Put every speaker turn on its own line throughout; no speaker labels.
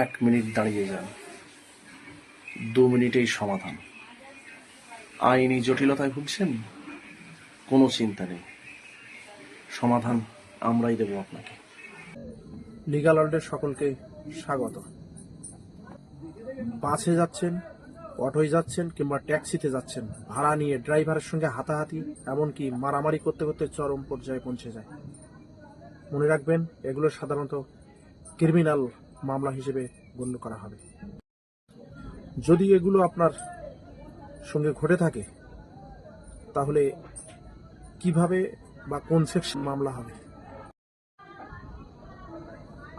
1 minute দাঁড়িয়ে যান, 2 মিনিটেই সমাধান। আইনি জটিলতায় ভুগছেন? কোনো চিন্তা নেই, সমাধান আমরাই দেব আপনাকে।
লিগ্যাল ওয়ার্ল্ডের সকলকে স্বাগত। বাসে যাচ্ছেন, অটোয় যাচ্ছেন কিংবা ট্যাক্সিতে যাচ্ছেন, ভাড়া নিয়ে ড্রাইভারের সঙ্গে হাতাহাতি, এমনকি মারামারি করতে করতে চরম পর্যায়ে পৌঁছে যায়। মনে রাখবেন, এগুলো সাধারণত ক্রিমিনাল মামলা হিসেবে গণ্য করা হবে। যদি এগুলো আপনার সঙ্গে ঘটে থাকে, তাহলে কিভাবে বা কোন সেকশন মামলা হবে?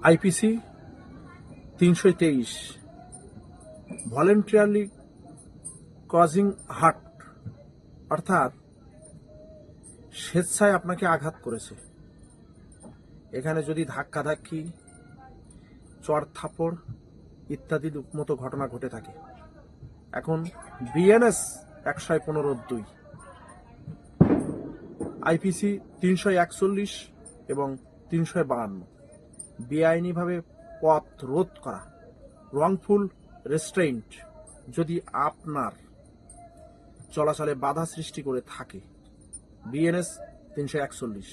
আইপিসি 323 ভলেন্টারিলি কজিং হার্ট, অর্থাৎ স্বেচ্ছায় আপনাকে আঘাত করেছে। এখানে যদি ধাক্কাধাক্কি, চড় থাপড় ইত্যাদির মতো ঘটনা ঘটে থাকে, এখন বিএনএস 115(2), আইপিসি 341 এবং 352 বেআইনিভাবে পথ রোধ করা, রংফুল রেস্ট্রেইন্ট যদি আপনার চলাচলে বাধা সৃষ্টি করে থাকে, বিএনএস 341।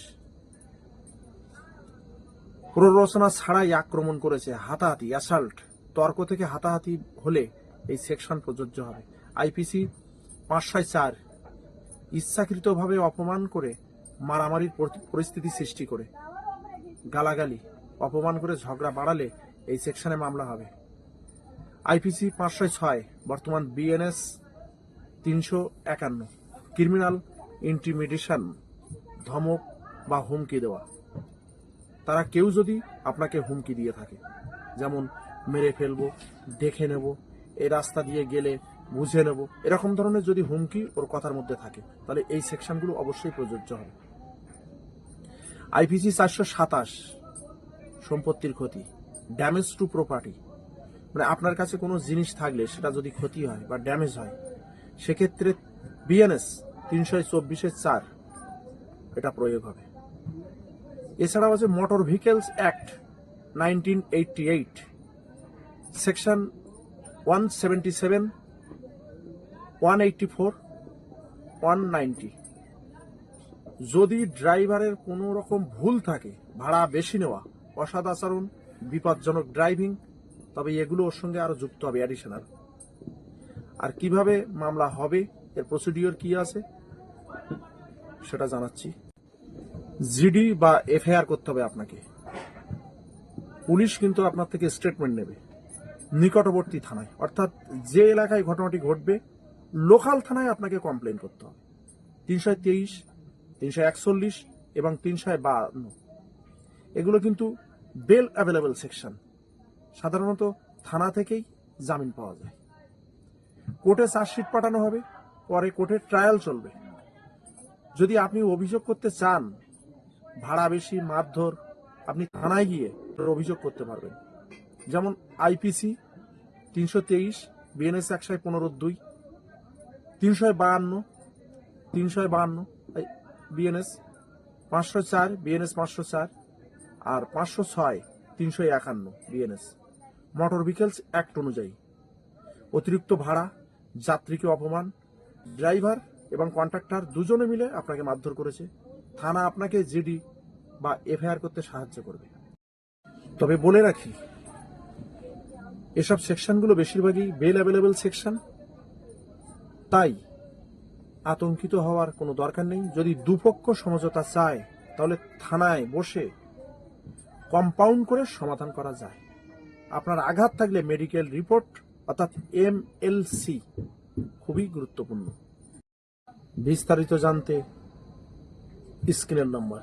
প্ররোচনা ছাড়াই আক্রমণ করেছে, হাতাহাতি, অ্যাসাল্ট, তর্ক থেকে হাতাহাতি হলে এই সেকশন প্রযোজ্য হবে। আইপিসি 504 ইচ্ছাকৃতভাবে অপমান করে মারামারির পরিস্থিতি সৃষ্টি করে, গালাগালি, অপমান করে ঝগড়া বাড়ালে এই সেকশনে মামলা হবে। আইপিসি 506 বর্তমান বিএনএস 351 ক্রিমিনাল ইন্টিমিডেশন, ধমক বা হুমকি দেওয়া। তারা কেউ যদি আপনাকে হুমকি দিয়ে থাকে, যেমন মেরে ফেলবো, দেখে নেব, এই রাস্তা দিয়ে গেলে বুঝে নেব, এরকম ধরনের যদি হুমকি ওর কথার মধ্যে থাকে, তাহলে এই সেকশনগুলো অবশ্যই প্রযোজ্য হবে। আইপিসি 427 সম্পত্তির ক্ষতি, ড্যামেজ টু প্রপার্টি, মানে আপনার কাছে কোনো জিনিস থাকলে সেটা যদি ক্ষতি হয় বা ড্যামেজ হয়, সেক্ষেত্রে বিএনএস 324(4) এটা প্রয়োগ হবে। এছাড়াও আছে মোটর ভেহিকলস অ্যাক্ট 1988 সেকশন 177, 184, 190। যদি ড্রাইভারের কোনো রকম ভুল থাকে, ভাড়া বেশি নেওয়া, অসদাচরণ, বিপজ্জনক ড্রাইভিং, তবে এগুলো ওর সঙ্গে আরো যুক্ত হবে, অ্যাডিশনাল। আর কিভাবে মামলা হবে, এর প্রসিডিওর কি আছে সেটা জানাচ্ছি। জিডি বা এফআইআর করতে হবে আপনাকে। পুলিশ কিন্তু আপনার থেকে স্টেটমেন্ট নেবে নিকটবর্তী থানায়, অর্থাৎ যে এলাকায় ঘটনাটি ঘটবে লোকাল থানায় আপনাকে কমপ্লেন করতে হবে। 323, 341 এবং 352 এগুলো কিন্তু বেল অ্যাভেলেবল সেকশন, সাধারণত থানা থেকেই জামিন পাওয়া যায়। কোর্টে চার্জশিট পাঠানো হবে, পরে কোর্টে ট্রায়াল চলবে। যদি আপনি অভিযোগ করতে চান, ভাড়া বেশি, মারধর, আপনি থানায় গিয়ে অভিযোগ করতে পারবেন। যেমন আইপিসি 323 বিএনএস 115(2), 352 বিএনএস 504 বিএনএস 504 আর 506 351 বিএনএস মোটর ভেহিকলস অ্যাক্ট অনুযায়ী। অতিরিক্ত ভাড়া, যাত্রীকে অপমান, ড্রাইভার এবং কন্ট্রাক্টর দুজনে মিলে আপনাকে মারধর করেছে, থানা আপনাকে জিডি বা এফআইআর করতে সাহায্য করবে। তবে বলে রাখি, এসব সেকশনগুলো বেশিরভাগই বেল অ্যাভেলেবল সেকশন, তাই আতঙ্কিত হওয়ার কোনো দরকার নেই। যদি দুপক্ষ সমঝোতা চায়, তাহলে থানায় বসে কম্পাউন্ড করে সমাধান করা যায়। আপনার আঘাত থাকলে মেডিকেল রিপোর্ট অর্থাৎ এমএলসি খুবই গুরুত্বপূর্ণ। বিস্তারিত জানতে স্ক্রিনের নম্বর।